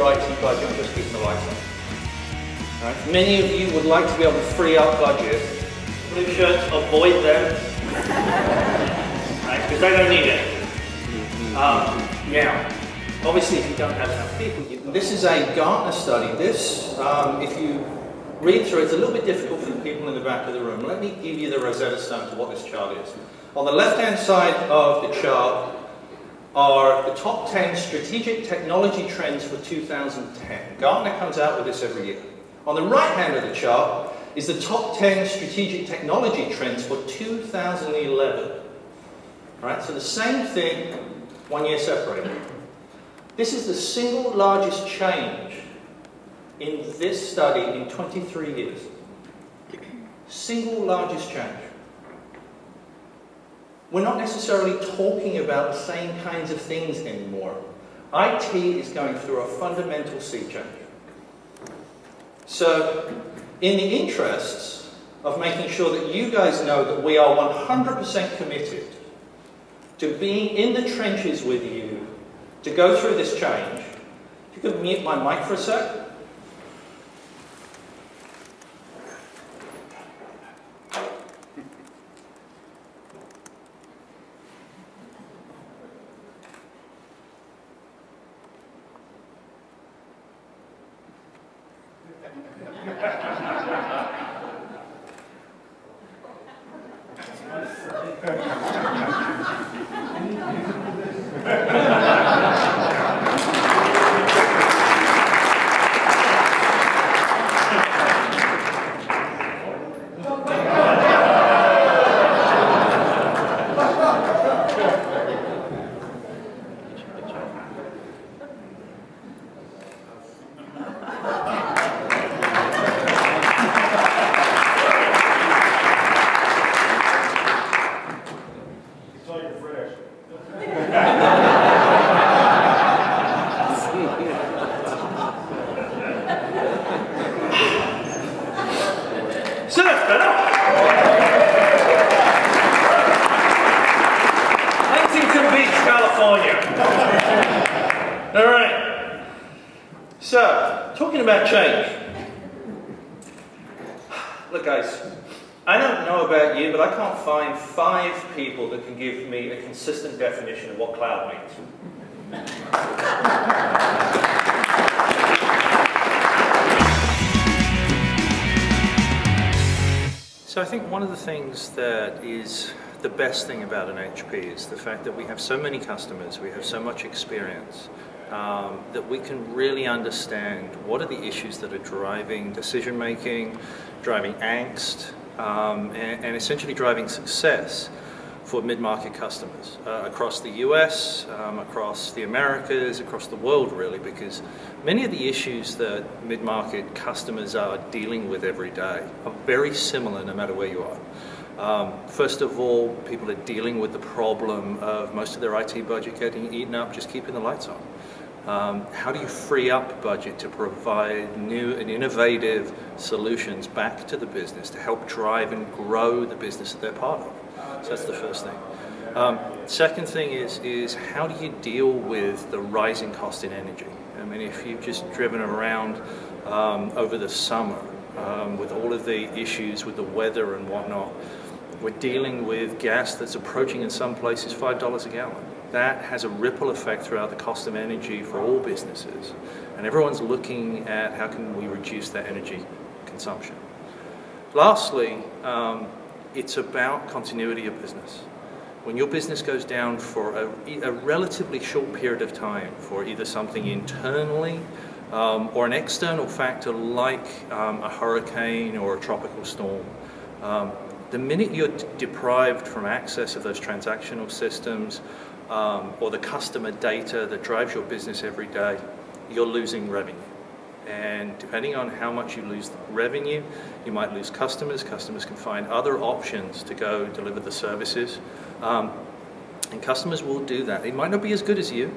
IT budget on just keeping the lights on. Right? Many of you would like to be able to free up budget. Blue shirts, avoid them. Right? Because they don't need it. Now, obviously if you don't have enough people, this is a Gartner study. This, if you read through, it's a little bit difficult for the people in the back of the room. Let me give you the Rosetta Stone to what this chart is. On the left-hand side of the chart are the top 10 strategic technology trends for 2010. Gartner comes out with this every year. On the right-hand of the chart is the top 10 strategic technology trends for 2011. Right, so the same thing, 1 year separated. This is the single largest change in this study in 23 years. Single largest change. We're not necessarily talking about the same kinds of things anymore. IT is going through a fundamental sea change. So, in the interests of making sure that you guys know that we are 100% committed to being in the trenches with you to go through this change, if you could mute my mic for a sec. People that can give me a consistent definition of what cloud means. So I think one of the things that is the best thing about an HP is the fact that we have so many customers, we have so much experience, that we can really understand what are the issues that are driving decision making, driving angst, and essentially driving success for mid-market customers across the US, across the Americas, across the world really, because many of the issues that mid-market customers are dealing with every day are very similar no matter where you are. First of all, people are dealing with the problem of most of their IT budget getting eaten up just keeping the lights on. How do you free up budget to provide new and innovative solutions back to the business to help drive and grow the business that they're part of? So that's the first thing. Second thing is how do you deal with the rising cost in energy? I mean, if you've just driven around over the summer with all of the issues with the weather and whatnot, we're dealing with gas that's approaching in some places $5 a gallon. That has a ripple effect throughout the cost of energy for all businesses. And everyone's looking at how can we reduce that energy consumption. Lastly, it's about continuity of business. When your business goes down for a relatively short period of time for either something internally or an external factor like a hurricane or a tropical storm, the minute you're deprived from access of those transactional systems or the customer data that drives your business every day, you're losing revenue. And depending on how much you lose revenue, you might lose customers. Customers can find other options to go deliver the services. And customers will do that. It might not be as good as you,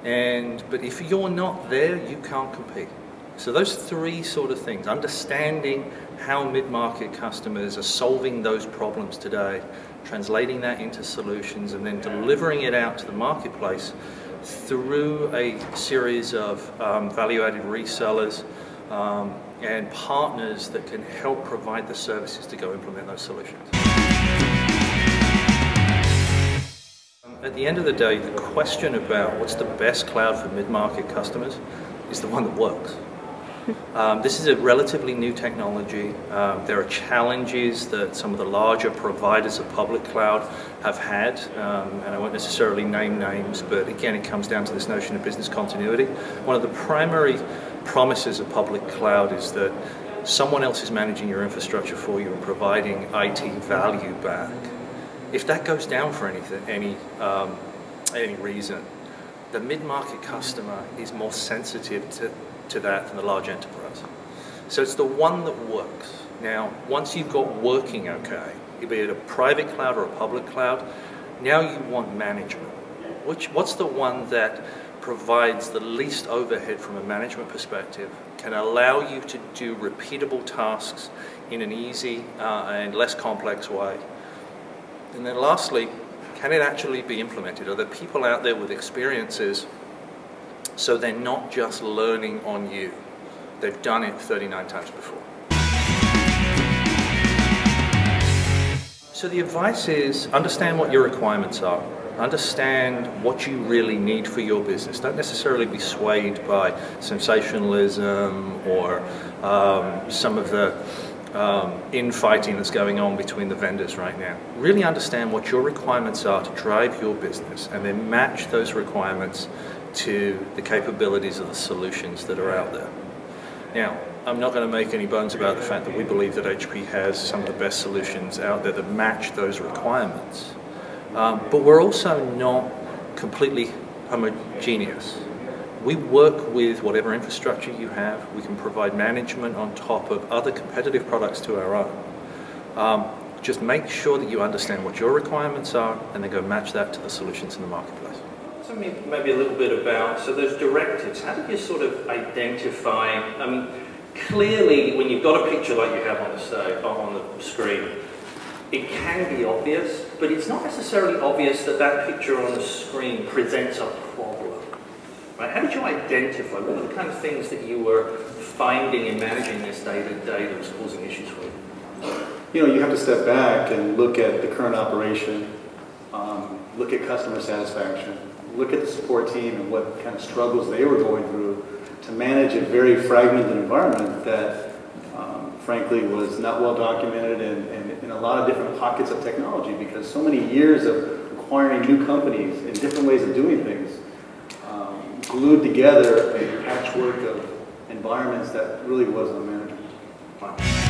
but if you're not there, you can't compete. So those three sort of things, understanding how mid-market customers are solving those problems today, translating that into solutions, and then delivering it out to the marketplace through a series of value-added resellers and partners that can help provide the services to go implement those solutions. At the end of the day, the question about what's the best cloud for mid-market customers is the one that works. This is a relatively new technology. There are challenges that some of the larger providers of public cloud have had, and I won't necessarily name names, but again, it comes down to this notion of business continuity. One of the primary promises of public cloud is that someone else is managing your infrastructure for you and providing IT value back. If that goes down for any reason, the mid-market customer is more sensitive to that than the large enterprise. So it's the one that works. Now, once you've got working okay, be it a private cloud or a public cloud, now you want management. What's the one that provides the least overhead from a management perspective, can allow you to do repeatable tasks in an easy and less complex way? And then lastly, can it actually be implemented? Are there people out there with experiences so they're not just learning on you? They've done it 39 times before. So the advice is understand what your requirements are. Understand what you really need for your business. Don't necessarily be swayed by sensationalism or some of the infighting that's going on between the vendors right now. Really understand what your requirements are to drive your business and then match those requirements to the capabilities of the solutions that are out there. Now, I'm not going to make any bones about the fact that we believe that HP has some of the best solutions out there that match those requirements. But we're also not completely homogeneous. We work with whatever infrastructure you have. We can provide management on top of other competitive products to our own. Just make sure that you understand what your requirements are and then go match that to the solutions in the marketplace. So maybe a little bit about, so those directives, how do you sort of identify, I mean, clearly when you've got a picture like you have on the screen, it can be obvious, but it's not necessarily obvious that that picture on the screen presents a problem. Right? How did you identify? What were the kind of things that you were finding in managing this day-to-day that was causing issues for you? You know, you have to step back and look at the current operation, look at customer satisfaction, look at the support team and what kind of struggles they were going through to manage a very fragmented environment that, frankly, was not well documented and in a lot of different pockets of technology, because so many years of acquiring new companies and different ways of doing things glued together a patchwork of environments that really wasn't manageable. Wow.